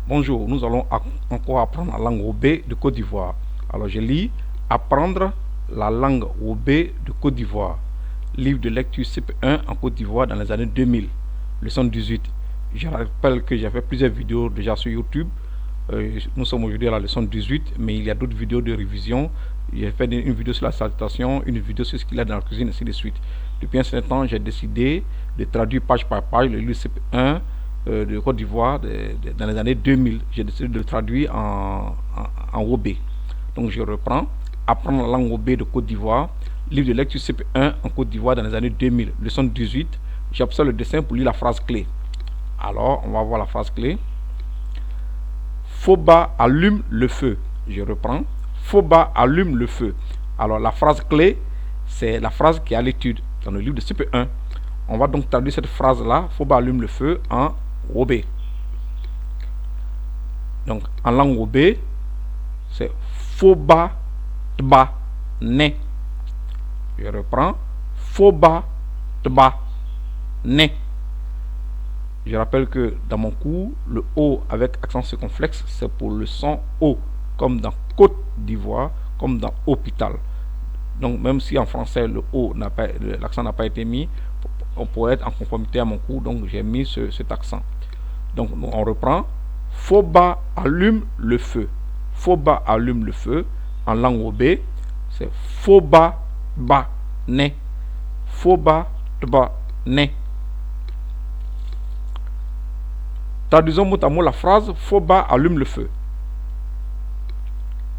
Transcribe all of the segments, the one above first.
Bonjour, nous allons encore apprendre la langue Wobé de Côte d'Ivoire. Alors je lis apprendre la langue Wobé de Côte d'Ivoire. Livre de lecture CP1 en Côte d'Ivoire dans les années 2000. Leçon 18. Je rappelle que j'ai fait plusieurs vidéos déjà sur YouTube. Nous sommes aujourd'hui à la leçon 18, mais il y a d'autres vidéos de révision. J'ai fait une vidéo sur la salutation, une vidéo sur ce qu'il y a dans la cuisine, ainsi de suite. Depuis un certain temps, j'ai décidé de traduire page par page le livre CP1 de Côte d'Ivoire dans les années 2000. J'ai décidé de le traduire en Wobé. Donc je reprends. Apprendre la langue Wobé de Côte d'Ivoire. Livre de lecture CP1 en Côte d'Ivoire dans les années 2000. Leçon 18. J'observe le dessin pour lire la phrase clé. Alors, on va voir la phrase clé. Foba allume le feu. Je reprends. Foba allume le feu. Alors, la phrase clé, c'est la phrase qui est à l'étude dans le livre de CP1. On va donc traduire cette phrase-là, Foba allume le feu, en Wobé. Donc, en langue Wobé, c'est Foba tba ne. Je reprends. Foba tba ne. Je rappelle que dans mon cours, le O avec accent circonflexe, c'est pour le son O, comme dans Côte d'Ivoire, comme dans hôpital. Donc, même si en français, le O l'accent n'a pas été mis, on pourrait être en conformité à mon cours, donc j'ai mis cet accent. Donc, on reprend. Foba allume le feu. Foba allume le feu. En langue Wobé, c'est Foba ba ne. Foba tba ne. Traduisons mot à mot la phrase Foba allume le feu.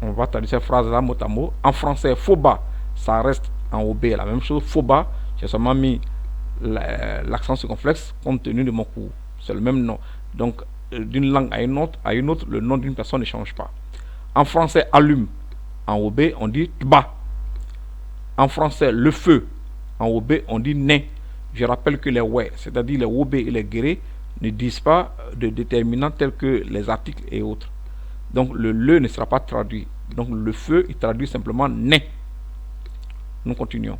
On va traduire cette phrase-là mot à mot. En français, Foba, ça reste en Wobé la même chose. Foba, j'ai seulement mis l'accent circonflexe compte tenu de mon cours. C'est le même nom. Donc, d'une langue à une autre, le nom d'une personne ne change pas. En français, allume. En Wobé, on dit tba. En français, le feu. En Wobé, on dit ne. Je rappelle que les ouais, c'est-à-dire les Wobé et les guérés, ne disent pas de déterminants tels que les articles et autres. Donc le ne sera pas traduit. Donc le feu, il traduit simplement ne. Nous continuons.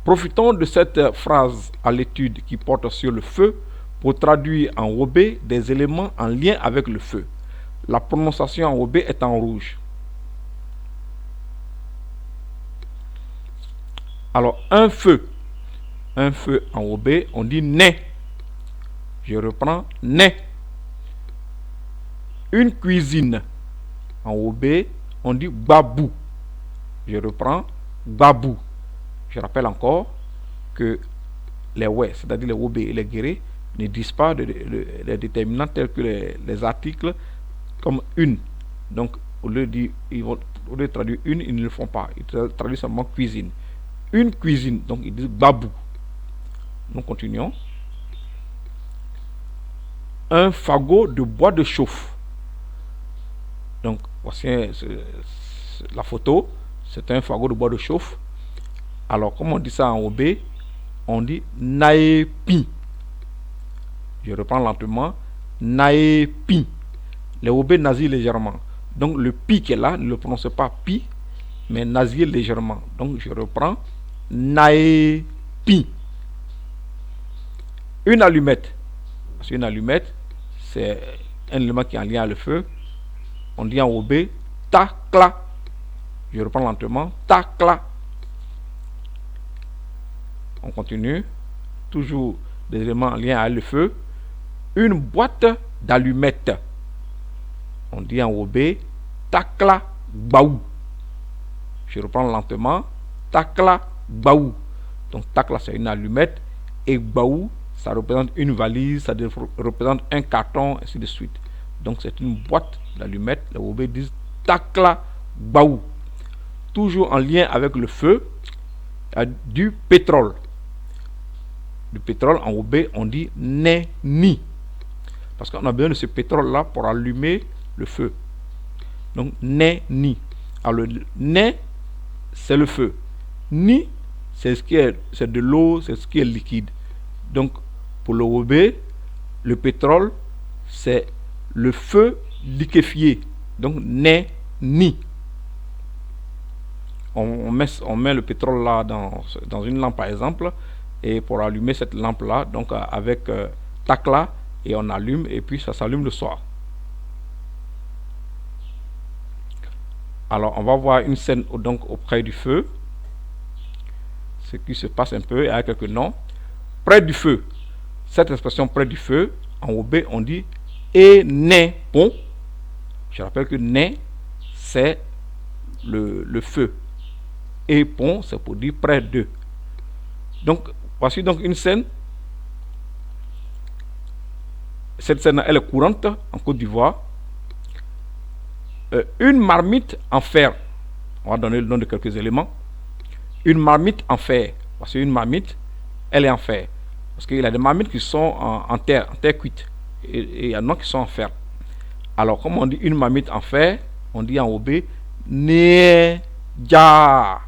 Profitons de cette phrase à l'étude qui porte sur le feu pour traduire en Wobé des éléments en lien avec le feu. La prononciation en Wobé est en rouge. Alors un feu en Wobé, on dit ne. Je reprends ne. Une cuisine en Wobé, on dit babou. Je reprends babou. Je rappelle encore que les ouais, c'est-à-dire les Wobé et les guérés, ne disent pas les déterminants tels que les articles comme une. Donc au lieu de traduire une, ils ne le font pas. Ils traduisent seulement cuisine. Une cuisine, donc ils disent babou. Nous continuons. Un fagot de bois de chauffe. Donc voici la photo. C'est un fagot de bois de chauffe. Alors comme on dit ça en Wobé, on dit naepi. Je reprends lentement. Naepi. Les Wobé nasillent légèrement. Donc le pi qui est là, ne le prononce pas pi, mais nasillent légèrement. Donc je reprends. Naepi. Une allumette. Une allumette, c'est un élément qui est en lien avec le feu. On dit en Wobé takla. Je reprends lentement. Takla. On continue. Toujours des éléments en lien avec le feu. Une boîte d'allumettes. On dit en Wobé takla baou. Je reprends lentement. Takla baou. Donc takla c'est une allumette et baou ça représente une valise, ça représente un carton, ainsi de suite. Donc c'est une boîte d'allumettes. Les Wobé disent takla baou. Toujours en lien avec le feu, du pétrole. Du pétrole en Wobé, on dit neni. Parce qu'on a besoin de ce pétrole-là pour allumer le feu. Donc neni. Alors le ne, c'est le feu. Ni, c'est de l'eau, c'est ce qui est liquide. Donc pour le Wobé, le pétrole, c'est le feu liquéfié. Donc, ni. On met le pétrole là dans une lampe, par exemple, et pour allumer cette lampe là, donc avec takla, et on allume et puis ça s'allume le soir. Alors on va voir une scène donc auprès du feu, ce qui se passe un peu avec quelques noms. Près du feu, cette expression près du feu, en Obé on dit et né pont. Je rappelle que né c'est le feu et pont c'est pour dire près de. Donc voici donc une scène. Cette scène elle est courante en Côte d'Ivoire. Une marmite en fer. On va donner le nom de quelques éléments. Une marmite en fer. Voici une marmite, elle est en fer. Parce qu'il y a des marmites qui sont en terre cuite. Et il y en a qui sont en fer. Alors, comme on dit une marmite en fer, on dit en Obé, né ja.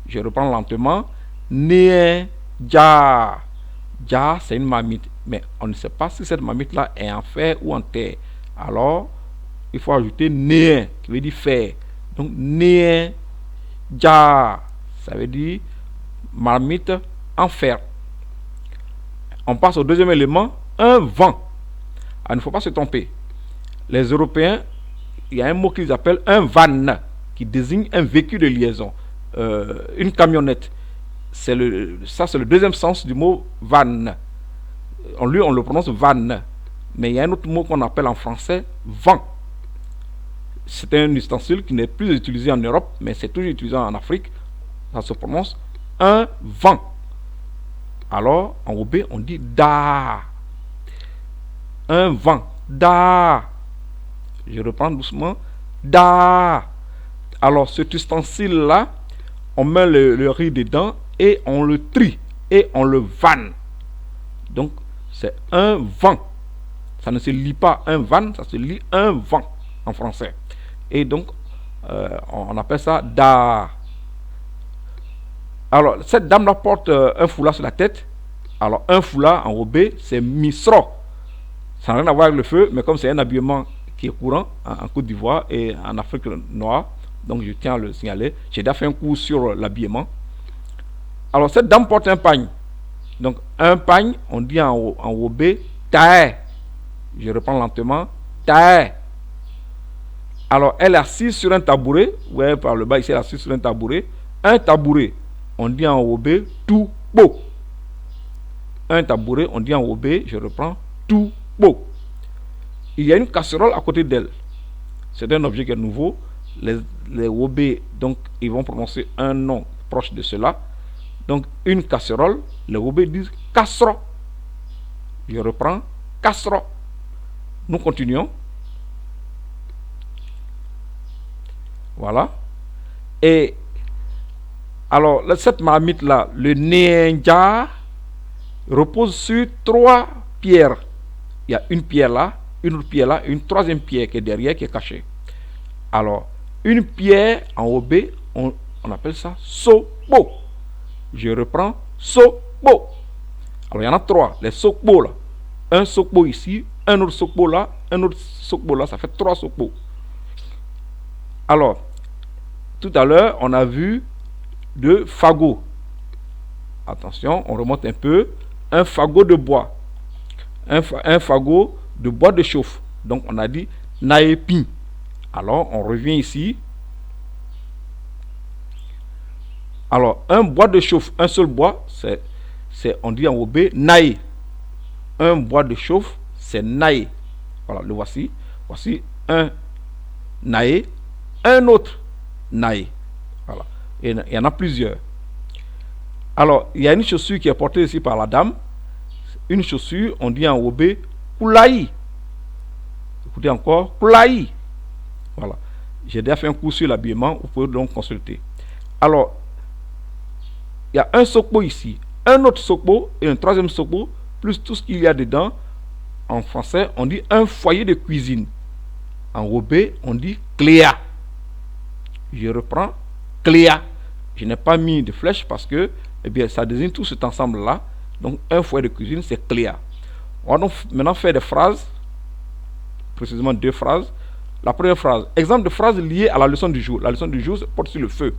Je reprends lentement. Né ja. Ja, c'est une marmite. Mais on ne sait pas si cette marmite-là est en fer ou en terre. Alors, il faut ajouter né, qui veut dire fer. Donc, né ja. Ça veut dire marmite en fer. On passe au deuxième élément, un vent. Il ne faut pas se tromper. Les Européens, il y a un mot qu'ils appellent un van, qui désigne un véhicule de liaison, une camionnette. Ça, c'est le deuxième sens du mot van. On le prononce van. Mais il y a un autre mot qu'on appelle en français vent. C'est un ustensile qui n'est plus utilisé en Europe, mais c'est toujours utilisé en Afrique. Ça se prononce un vent. Alors, en Obé, on dit da. Un vent. Da. Je reprends doucement. Da. Alors, cet ustensile-là, on met le riz dedans et on le trie et on le vanne. Donc, c'est un vent. Ça ne se lit pas un van, ça se lit un vent en français. Et donc, on appelle ça da. Alors, cette dame-là porte un foulard sur la tête. Alors, un foulard enrobé, c'est misro. Ça n'a rien à voir avec le feu, mais comme c'est un habillement qui est courant en Côte d'Ivoire et en Afrique noire, donc je tiens à le signaler. J'ai déjà fait un cours sur l'habillement. Alors, cette dame porte un pagne. Donc, un pagne, on dit enrobé, tae. Je reprends lentement, tae. Alors, elle est assise sur un tabouret. Ouais, par le bas, ici, elle est assise sur un tabouret. Un tabouret, on dit enrobé, tout beau. Un tabouret, on dit enrobé, je reprends, tout beau. Il y a une casserole à côté d'elle. C'est un objet qui est nouveau. Les Wobé, donc, ils vont prononcer un nom proche de cela. Donc, une casserole, les Wobé disent casserole. Je reprends, casserole. Nous continuons. Voilà. Et alors, cette marmite-là, le ninja, repose sur 3 pierres. Il y a une pierre là, une autre pierre là, une troisième pierre qui est derrière, qui est cachée. Alors, une pierre en Obé, on appelle ça sobo. Je reprends, sobo. Alors, il y en a 3, les sobo là. Un sobo ici, un autre sobo là, un autre sobo là, ça fait 3 sobo. Alors, tout à l'heure, on a vu 2 fagots. Attention, on remonte un peu. Un fagot de bois. Un fagot de bois de chauffe. Donc, on a dit naépi. Alors, on revient ici. Alors, un bois de chauffe, un seul bois, on dit en Obé, naé. Un bois de chauffe, c'est naé. Voilà, le voici. Voici un naé, un autre naé. Voilà. Et il y en a plusieurs. Alors, il y a une chaussure qui est portée ici par la dame. Une chaussure, on dit en Obé, koulaï. Écoutez encore, koulaï. Voilà. J'ai déjà fait un cours sur l'habillement, vous pouvez donc consulter. Alors, il y a un sokpo ici, un autre sokpo et un troisième sokpo, plus tout ce qu'il y a dedans. En français, on dit un foyer de cuisine. En Obé, on dit cléa. Je reprends, cléa. Je n'ai pas mis de flèche parce que, eh bien, ça désigne tout cet ensemble-là. Donc, un foyer de cuisine, c'est cléa. On va donc maintenant faire des phrases, précisément 2 phrases. La première phrase, exemple de phrase liée à la leçon du jour. La leçon du jour porte sur le feu.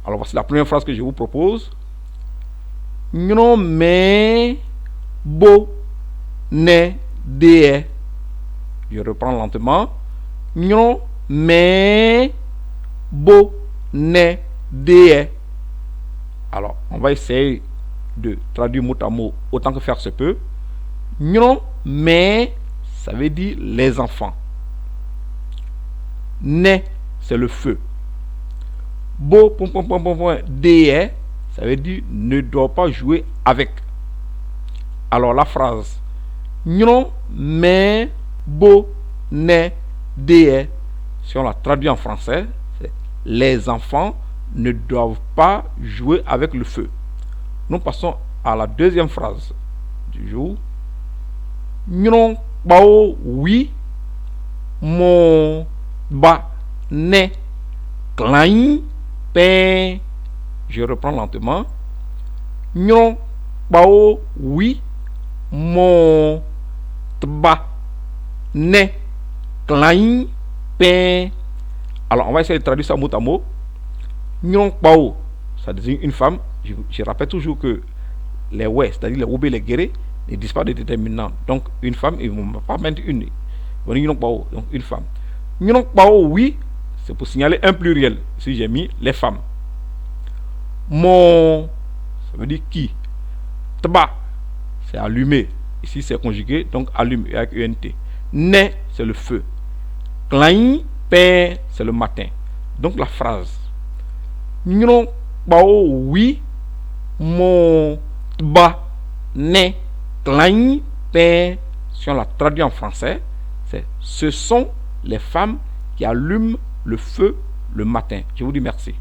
Alors, voici la première phrase que je vous propose. Non mais beau. ne, de. Je reprends lentement. Nyon, me, bo, ne, de. Alors, on va essayer de traduire mot à mot autant que faire se peut. Nyon, me, ça veut dire les enfants. Ne, c'est le feu. Bo, de, ça veut dire ne doit pas jouer avec. Alors la phrase Nyon, me, bo, ne, de, si on la traduit en français, c'est les enfants ne doivent pas jouer avec le feu. Nous passons à la deuxième phrase du jour. Nyon, bao, oui, mon, ba, ne, klein, pen. Je reprends lentement. Nyon, bao, oui, mon, ba, ne, klein, pen. Alors, on va essayer de traduire ça mot à mot. Nyon, bao, ça désigne une femme. Je rappelle toujours que les ouais, c'est-à-dire les oubé, les guérés, ne disent pas de déterminant. Donc, une femme, ils ne vont pas mettre une. Donc, une femme. Nyon, bao, oui, c'est pour signaler un pluriel. Si j'ai mis les femmes. Mon, ça veut dire qui. Tba, c'est allumé. Ici, c'est conjugué, donc allume avec ENT. Ne, c'est le feu. Klein, pen, c'est le matin. Donc, la phrase. Nyon, bao, oui, mon, tba, ne, klein, pen. Si on la traduit en français, c'est ce sont les femmes qui allument le feu le matin. Je vous dis merci.